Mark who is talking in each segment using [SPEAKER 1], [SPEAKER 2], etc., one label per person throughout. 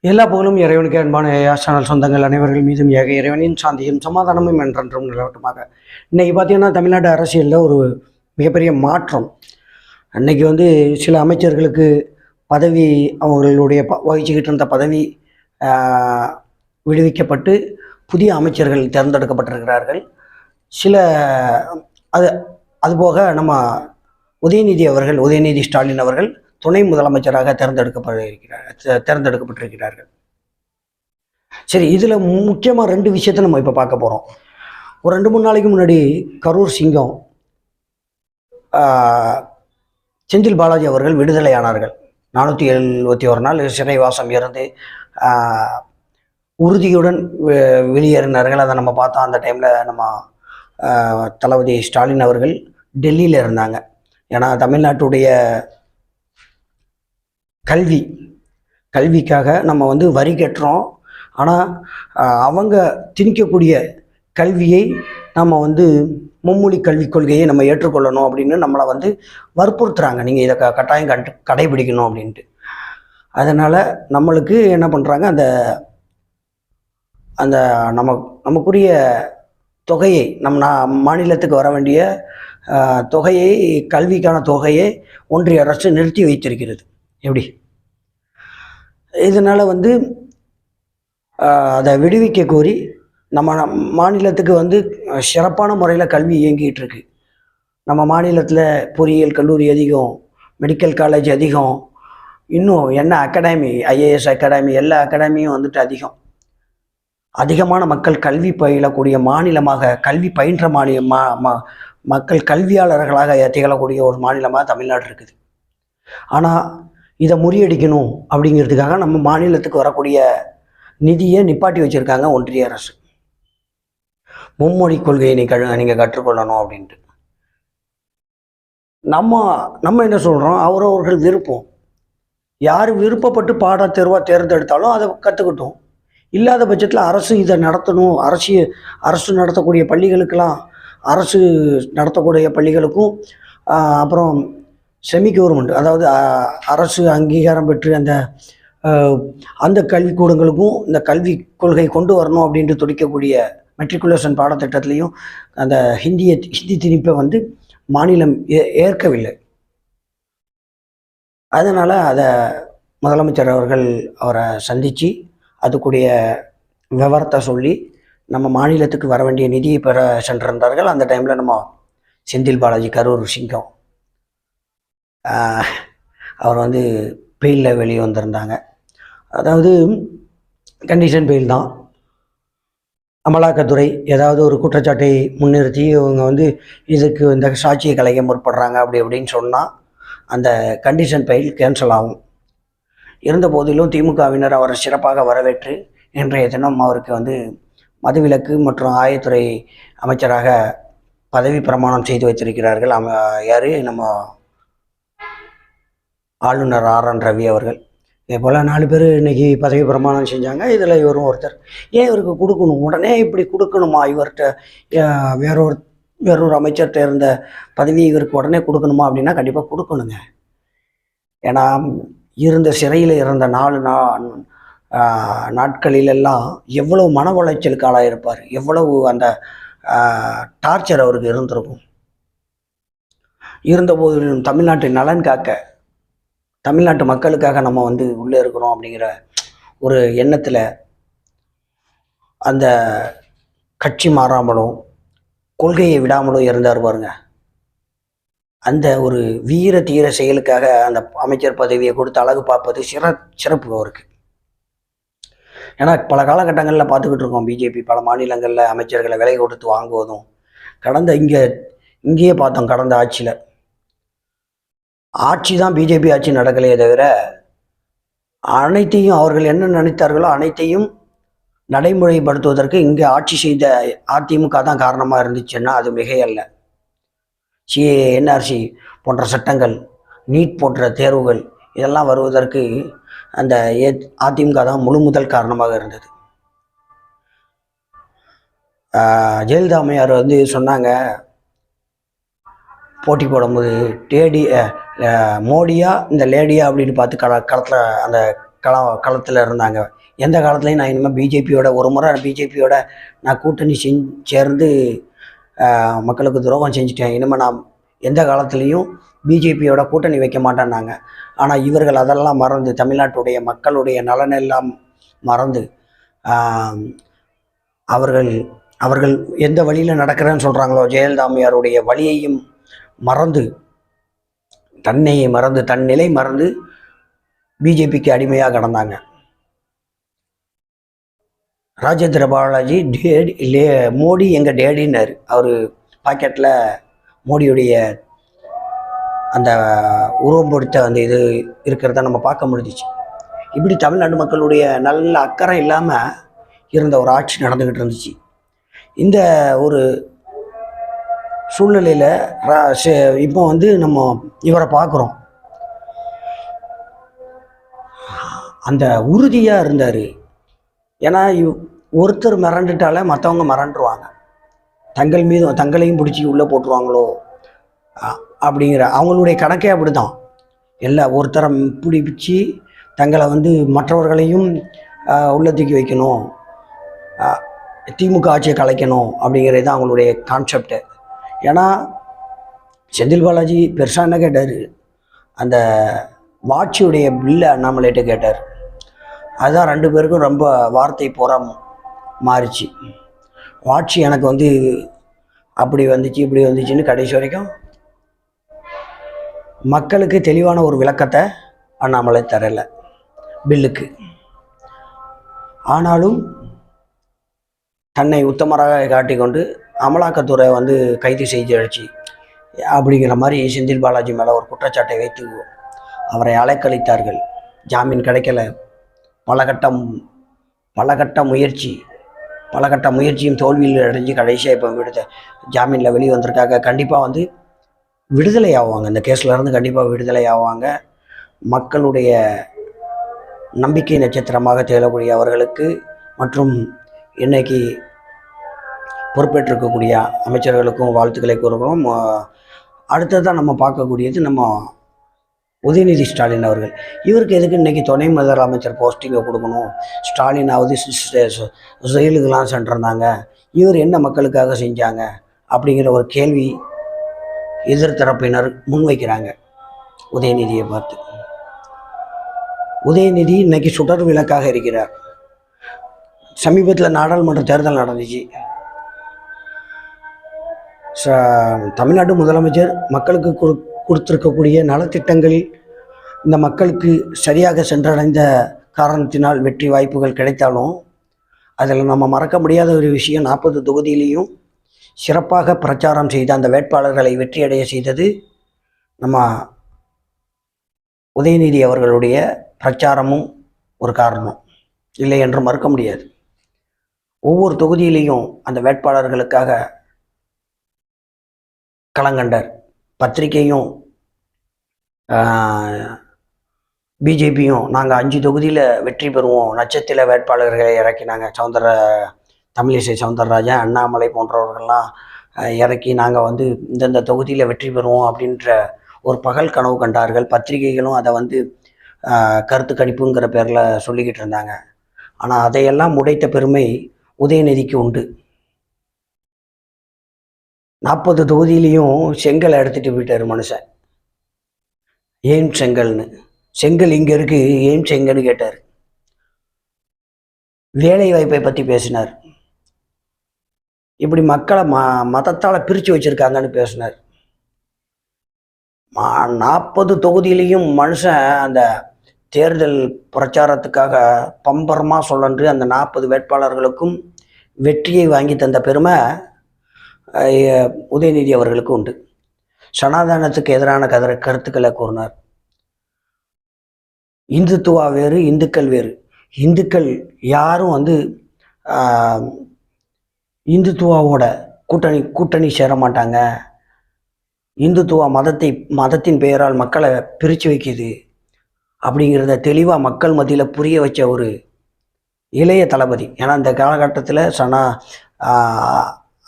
[SPEAKER 1] எல்லா புகழும் இறைவனுக்கு அன்பான சேனல் சொந்தங்கள் அனைவர்கள் மீதும் ஏக இறைவனின் சாந்தியும் சமாதானமும் என்றென்றும் நிலவட்டுமாக. இன்றைக்கி பார்த்திங்கன்னா தமிழ்நாடு அரசியலில் ஒரு மிகப்பெரிய மாற்றம். அன்றைக்கி சில அமைச்சர்களுக்கு பதவி அவர்களுடைய வகிச்சுக்கிட்டு இருந்த பதவி விடுவிக்கப்பட்டு புதிய அமைச்சர்கள் தேர்ந்தெடுக்கப்பட்டிருக்கிறார்கள். சில அது அதுபோக நம்ம உதயநிதி ஸ்டாலின் அவர்கள் துணை முதலமைச்சராக தேர்ந்தெடுக்கப்பட்டிருக்கிறார்கள். சரி, இதில் முக்கியமாக 2 விஷயத்தை நம்ம இப்போ பார்க்க போகிறோம். ஒரு 2-3 நாளைக்கு முன்னாடி கரூர் சிங்கம் செந்தில் பாலாஜி அவர்கள் விடுதலையானார்கள். 471 நாள் சிறைவாசம் இருந்து உறுதியுடன் வெளியேறினார்கள். அதை நம்ம பார்த்தோம். அந்த டைமில் நம்ம தளபதி ஸ்டாலின் அவர்கள் டெல்லியில் இருந்தாங்க. ஏன்னா தமிழ்நாட்டுடைய கல்விக்காக நம்ம வரி கட்டுறோம். ஆனால் அவங்க திணிக்கக்கூடிய கல்வியை நம்ம மும்மொழி கல்விக் கொள்கையை நம்ம ஏற்றுக்கொள்ளணும் அப்படின்னு நம்மளை வற்புறுத்துறாங்க. நீங்கள் இதை கட்டாயம் கடைபிடிக்கணும் அப்படின்ட்டு. அதனால் நம்மளுக்கு என்ன பண்ணுறாங்க, அந்த நமக்குரிய தொகையை நம்ம மாநிலத்துக்கு வர வேண்டிய தொகையை, கல்விக்கான தொகையை ஒன்றிய அரசு நிறுத்தி வைத்திருக்கிறது. எப்படி இதனால் அதை விடுவிக்க கோரி நம்ம மாநிலத்துக்கு சிறப்பான முறையில் கல்வி இயங்கிட்டு இருக்கு. நம்ம மாநிலத்தில் பொறியியல் கல்லூரி அதிகம், மெடிக்கல் காலேஜ் அதிகம், இன்னும் என்ன அகாடமி, IAS அகாடமி, எல்லா அகாடமியும் அதிகமான மக்கள் கல்வி பயிலக்கூடிய மாநிலமாக, கல்வி பயின்ற மக்கள் கல்வியாளர்களாக திகழக்கூடிய ஒரு மாநிலமாக தமிழ்நாடு இருக்குது. ஆனால் இதை முறியடிக்கணும் அப்படிங்கிறதுக்காக நம்ம மாநிலத்துக்கு வரக்கூடிய நிதியை நிப்பாட்டி வச்சுருக்காங்க ஒன்றிய அரசு. மும்மொழி கொள்கையை நீங்கள் கற்றுக்கொள்ளணும் அப்படின்ட்டு. நம்ம என்ன சொல்கிறோம், அவரவர்கள் விருப்பம். யார் விருப்பப்பட்டு தேர்ந்தெடுத்தாலும் அதை கற்றுக்கிட்டோம். இல்லாத பட்சத்தில் அரசு இதை நடத்தணும். அரசு நடத்தக்கூடிய பள்ளிகளுக்கெல்லாம், அரசு நடத்தக்கூடிய பள்ளிகளுக்கும் அப்புறம் செமி கவர்மெண்ட், அதாவது அரசு அங்கீகாரம் பெற்று அந்த கல்விக்கூடங்களுக்கும் இந்த கல்வி கொள்கை கொண்டு வரணும் அப்படின்ட்டு துடிக்கக்கூடிய மெட்ரிகுலேஷன் பாடத்திட்டத்திலையும் அந்த ஹிந்தி திணிப்பை மாநிலம் ஏற்கவில்லை. அதனால் அதை முதலமைச்சர் அவர்கள் அவரை சந்தித்து அதுக்குடைய விவரத்தை சொல்லி நம்ம மாநிலத்துக்கு வர வேண்டிய நிதியை பெற சென்றிருந்தார்கள். அந்த டைமில் நம்ம செந்தில் பாலாஜி கரூர் சிங்கம் அவர் பெயிலில் வெளியே வந்திருந்தாங்க. அதாவது கண்டிஷன் பெயில் தான். அமலாக்கத்துறை ஏதாவது ஒரு குற்றச்சாட்டை முன்னிறுத்தி இவங்க இதுக்கு இந்த சாட்சியை கலைக்க முற்படுறாங்க அப்படின்னு சொன்னால் அந்த கண்டிஷன் பெயில் கேன்சல் ஆகும். இருந்த போதிலும் திமுகவினர் அவரை சிறப்பாக வரவேற்று இன்றைய தினம் அவருக்கு மதுவிலக்கு மற்றும் ஆயத்துறை அமைச்சராக பதவி பிரமாணம் செய்து வைத்திருக்கிறார்கள். யார், நம்ம ஆளுநர் RN ரவி அவர்கள். இதே போல் 4 பேர் இன்றைக்கி பதவி பிரமாணம் செஞ்சாங்க. இதில் இவரும் ஒருத்தர். ஏன் இவருக்கு கொடுக்கணும், உடனே இப்படி கொடுக்கணுமா, இவர்கிட்ட வேறொரு அமைச்சர்கிட்ட இருந்த பதவி இவருக்கு உடனே கொடுக்கணுமா அப்படின்னா கண்டிப்பாக கொடுக்கணுங்க. ஏன்னா இருந்த சிறையில் இருந்த 4 நாட்களிலெல்லாம் எவ்வளவு மன உளைச்சலுக்கு ஆளாயிருப்பார், எவ்வளவு அந்த டார்ச்சர் அவருக்கு இருந்திருக்கும். இருந்தபோதிலும் தமிழ்நாட்டின் நலன் காக்க, தமிழ்நாட்டு மக்களுக்காக நம்ம உள்ளே இருக்கிறோம் அப்படிங்கிற ஒரு எண்ணத்தில் அந்த கட்சி மாறாமலும் கொள்கையை விடாமலும் இருந்தார் பாருங்க. அந்த ஒரு வீர தீர செயலுக்காக அந்த அமைச்சர் பதவியை கொடுத்து அழகு பார்ப்பது சிறப்பு அவருக்கு. ஏன்னா பல காலகட்டங்களில் பார்த்துக்கிட்டு இருக்கோம், பிஜேபி பல மாநிலங்களில் அமைச்சர்களை விலை கொடுத்து வாங்குவதும் இங்கேயே பார்த்தோம். கடந்த ஆட்சி தான் பிஜேபி ஆட்சி நடக்கலையே தவிர அனைத்தையும் அவர்கள் என்ன நினைத்தார்களோ அனைத்தையும் நடைமுறைப்படுத்துவதற்கு இங்கே ஆட்சி செய்த அதிமுக தான் காரணமாக இருந்துச்சுன்னா அது மிகையல்ல. CAA, NRC போன்ற சட்டங்கள், நீட் போன்ற தேர்வுகள் இதெல்லாம் வருவதற்கு அந்த அதிமுக தான் முதல் காரணமாக இருந்தது. ஜெயலலிதா அம்மையார் சொன்னாங்க, போட்டி போடும்போது மோடியா இந்த லேடியா அப்படின்னு பார்த்து களத்தில் அந்த களத்தில் இருந்தாங்க. எந்த காலத்துலையும் நான் இனிமேல் பிஜேபியோட ஒரு முறை பிஜேபியோட நான் கூட்டணி சேர்ந்து மக்களுக்கு துரோகம் செஞ்சுட்டேன், இனிமேல் நான் எந்த காலத்துலேயும் பிஜேபியோட கூட்டணி வைக்க மாட்டேன்னாங்க. ஆனால் இவர்கள் அதெல்லாம் மறந்து, தமிழ்நாட்டுடைய மக்களுடைய நலனெல்லாம் மறந்து, அவர்கள் அவர்கள் எந்த வழியில் நடக்கிறேன்னு சொல்கிறாங்களோ, ஜெயலலிதா அம்மையாருடைய வழியையும் மறந்து, தன்னையை மறந்து, தன் நிலை மறந்து பிஜேபிக்கு அடிமையாக கடந்தாங்க. ராஜேந்திர பாலாஜி மோடி எங்கள் டேடின்னார். அவர் பாக்கெட்டில் மோடியுடைய அந்த உருவம் பொறுத்த அந்த இது இருக்கிறத நம்ம பார்க்க முடிஞ்சிச்சு. இப்படி தமிழ்நாட்டு மக்களுடைய நல்ல அக்கறை இல்லாமல் இருந்த ஒரு ஆட்சி நடந்துக்கிட்டு இருந்துச்சு. இந்த ஒரு சூழ்நிலையில் இப்போ வந்து நம்ம இவரை பார்க்குறோம். அந்த உறுதியாக இருந்தார். ஏன்னா ஒருத்தர் மிரண்டுட்டாலே மற்றவங்க மிரண்டுருவாங்க, தங்களையும் பிடிச்சி உள்ளே போட்டுருவாங்களோ அப்படிங்கிற அவங்களுடைய கணக்கே அப்படி தான். ஒருத்தரை பிடிச்சி தங்களை வந்து மற்றவர்களையும் உள்ள தூக்கி வைக்கணும், திமுக ஆட்சியை கலைக்கணும் அப்படிங்கிறது தான் அவங்களுடைய கான்செப்டு. ஏன்னா செந்தில் பாலாஜி பெருசாக என்ன கேட்டார், அந்த வாட்சியுடைய பில்லை அண்ணாமலைகிட்ட கேட்டார். அதுதான் ரெண்டு பேருக்கும் ரொம்ப வார்த்தை போகிற மாறிச்சு. வாட்சி எனக்கு வந்து அப்படி வந்துச்சு இப்படி வந்துச்சுன்னு கடைசி வரைக்கும் மக்களுக்கு தெளிவான ஒரு விளக்கத்தை அண்ணாமலை தரல பில்லுக்கு. ஆனாலும் தன்னை உத்தமராக காட்டிக்கொண்டு அமலாக்கத்துறை வந்து கைது செய்து அப்படிங்கிற மாதிரி செந்தில் பாலாஜி மேலே ஒரு குற்றச்சாட்டை வைத்து அவரை அலைக்கழித்தார்கள். ஜாமீன் கிடைக்கல. பல கட்ட முயற்சியும் தோல்வியில் அடைஞ்சு கடைசியாக இப்போ ஜாமீனில் வெளியே வந்திருக்காங்க. கண்டிப்பாக வந்து விடுதலை ஆவாங்க, இந்த கேஸ்லேருந்து கண்டிப்பாக விடுதலை ஆவாங்க. மக்களுடைய நம்பிக்கை நட்சத்திரமாக திகழக்கூடிய அவர்களுக்கு மற்றும் இன்னைக்கு பொறுப்பேற்றிருக்கக்கூடிய அமைச்சர்களுக்கும் வாழ்த்துக்களை கூறுகிறோம். அடுத்ததான் நம்ம பார்க்கக்கூடியது நம்ம உதயநிதி ஸ்டாலின் அவர்கள். இவருக்கு எதுக்கு இன்றைக்கி துணை முதலமைச்சர் போஸ்டிங்கை கொடுக்கணும்? ஸ்டாலினாவது செயலுக்கெல்லாம் சென்றிருந்தாங்க, இவர் என்ன மக்களுக்காக செஞ்சாங்க அப்படிங்கிற ஒரு கேள்வி எதிர்த்தரப்பினர் முன்வைக்கிறாங்க உதயநிதியை பார்த்து. உதயநிதி இன்னைக்கு சுடர் விளக்காக இருக்கிறார். சமீபத்தில் நாடாளுமன்ற தேர்தல் நடந்துச்சு. தமிழ்நாடு முதலமைச்சர் மக்களுக்கு கொடுத்திருக்கக்கூடிய நலத்திட்டங்கள் இந்த மக்களுக்கு சரியாக சென்றடைந்த காரணத்தினால் வெற்றி வாய்ப்புகள் கிடைத்தாலும் அதில் நம்ம மறக்க முடியாத ஒரு விஷயம், 40 தொகுதியிலையும் சிறப்பாக பிரச்சாரம் செய்த அந்த வேட்பாளர்களை வெற்றியடைய செய்தது நம்ம உதயநிதி அவர்களுடைய பிரச்சாரமும் ஒரு காரணம் இல்லை என்று மறுக்க முடியாது. ஒவ்வொரு தொகுதியிலையும் அந்த வேட்பாளர்களுக்காக களங்கண்டர். பத்திரிகையும் பிஜேபியும் நாங்கள் 5 தொகுதியில் வெற்றி பெறுவோம், நட்சத்திர வேட்பாளர்களை இறக்கினாங்க. தமிழிசை சவுந்தரராஜன், அண்ணாமலை போன்றவர்கள்லாம் இறக்கி நாங்கள் வந்து இந்தந்த தொகுதியில் வெற்றி பெறுவோம் அப்படின்ற ஒரு பகல் கனவு கண்டார்கள். பத்திரிகைகளும் அதை வந்து கருத்து கணிப்புங்கிற பேரில் சொல்லிக்கிட்டு இருந்தாங்க. ஆனால் அதையெல்லாம் உடைத்த பெருமை உதயநிதிக்கு உண்டு. 40 தொகுதியிலையும் செங்கலை எடுத்துகிட்டு போயிட்டார் மனுஷன். ஏன் செங்கல் இங்கே இருக்குது, ஏன் செங்கல்னு கேட்டார். வேலை வாய்ப்பை பற்றி பேசினார். இப்படி மக்களை மதத்தால் பிரித்து வச்சுருக்காங்கன்னு பேசினார். 40 தொகுதியிலையும் மனுஷன் அந்த தேர்தல் பிரச்சாரத்துக்காக பம்பரமாக சொல்லன்று அந்த 40 வேட்பாளர்களுக்கும் வெற்றியை வாங்கி தந்த பெருமை உதயநிதி அவர்களுக்கு உண்டு. சனாதனத்துக்கு எதிரான கருத்துக்களை கூறினார். இந்துத்துவா வேறு, இந்துக்கள் வேறு. இந்துக்கள் யாரும் வந்து இந்துத்துவாவோட கூட்டணி சேர மாட்டாங்க. இந்துத்துவா மதத்தின் பெயரால் மக்களை பிரித்து வைக்குது அப்படிங்கிறத தெளிவாக மக்கள் மத்தியில் புரிய வச்ச ஒரு இளைய தளபதி. ஏன்னா இந்த காலகட்டத்தில்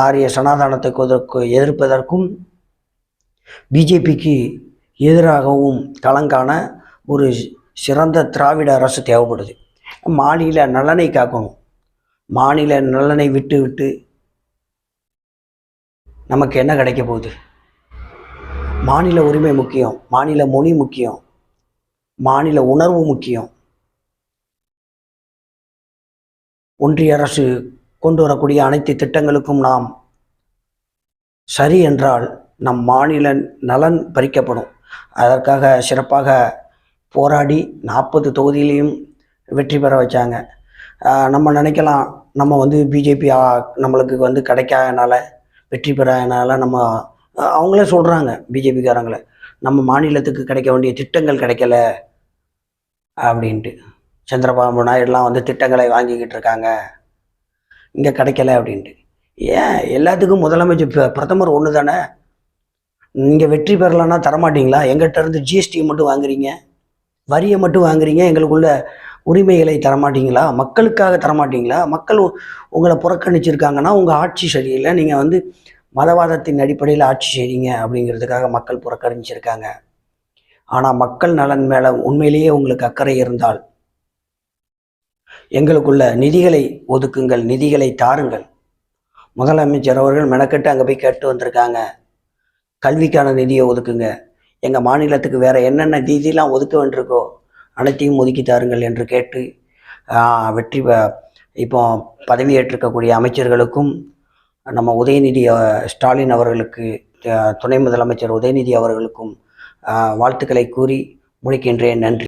[SPEAKER 1] ஆரிய சனாதனத்தை எதிர்ப்பதற்கும் பிஜேபிக்கு எதிராகவும் களங்கான ஒரு சிறந்த திராவிட அரசு தேவைப்படுது. மாநில நலனை காக்கணும். மாநில நலனை விட்டு விட்டு நமக்கு என்ன கிடைக்க போகுது? மாநில உரிமை முக்கியம், மாநில மொழி முக்கியம், மாநில உணர்வு முக்கியம். ஒன்றிய அரசு கொண்டு வரக்கூடிய அனைத்து திட்டங்களுக்கும் நாம் சரி என்றால் நம் மாநில நலன் பறிக்கப்படும். அதற்காக சிறப்பாக போராடி 40 தொகுதியிலையும் வெற்றி பெற வச்சாங்க. நம்ம நினைக்கலாம், நம்ம வந்து பிஜேபி நம்மளுக்கு வந்து கிடைக்காதனால, வெற்றி பெறாதனால நம்ம அவங்களே சொல்கிறாங்க பிஜேபிக்காரங்கள, நம்ம மாநிலத்துக்கு கிடைக்க வேண்டிய திட்டங்கள் கிடைக்கல அப்படின்ட்டு. சந்திரபாபு நாயுடுலாம் வந்து திட்டங்களை வாங்கிக்கிட்டு இருக்காங்க, இங்கே கிடைக்கல அப்படின்ட்டு. ஏன் எல்லாத்துக்கும் முதலமைச்சர் பிரதமர் ஒன்று தானே? நீங்கள் வெற்றி பெறலைன்னா தரமாட்டிங்களா? எங்கிட்ட இருந்து ஜிஎஸ்டியை மட்டும் வாங்குறீங்க, வரியை மட்டும் வாங்குறீங்க, எங்களுக்குள்ள உரிமைகளை தரமாட்டிங்களா? மக்களுக்காக தரமாட்டிங்களா? மக்கள் உங்களை புறக்கணிச்சிருக்காங்கன்னா உங்கள் ஆட்சி சரியில்லை, நீங்கள் வந்து மதவாதத்தின் அடிப்படையில் ஆட்சி செய்கிறீங்க அப்படிங்கிறதுக்காக மக்கள் புறக்கணிச்சிருக்காங்க. ஆனால் மக்கள் நலன் மேலே உண்மையிலேயே உங்களுக்கு அக்கறை இருந்தால் எங்களுக்குள்ள நிதிகளை ஒதுக்குங்கள், நிதிகளை தாருங்கள். முதலமைச்சர் அவர்கள் மெனக்கெட்டு அங்கே போய் கேட்டு வந்திருக்காங்க, கல்விக்கான நிதியை ஒதுக்குங்க, எங்கள் மாநிலத்துக்கு வேறு என்னென்ன நிதியெலாம் ஒதுக்க வேண்டியிருக்கோ அனைத்தையும் ஒதுக்கி தாருங்கள் என்று கேட்டு வெற்றி இப்போ பதவியேற்றிருக்கக்கூடிய அமைச்சர்களுக்கும் நம்ம உதயநிதி ஸ்டாலின் அவர்களுக்கு, துணை முதலமைச்சர் உதயநிதி அவர்களுக்கும் வாழ்த்துக்களை கூறி முடிக்கின்றேன். நன்றி.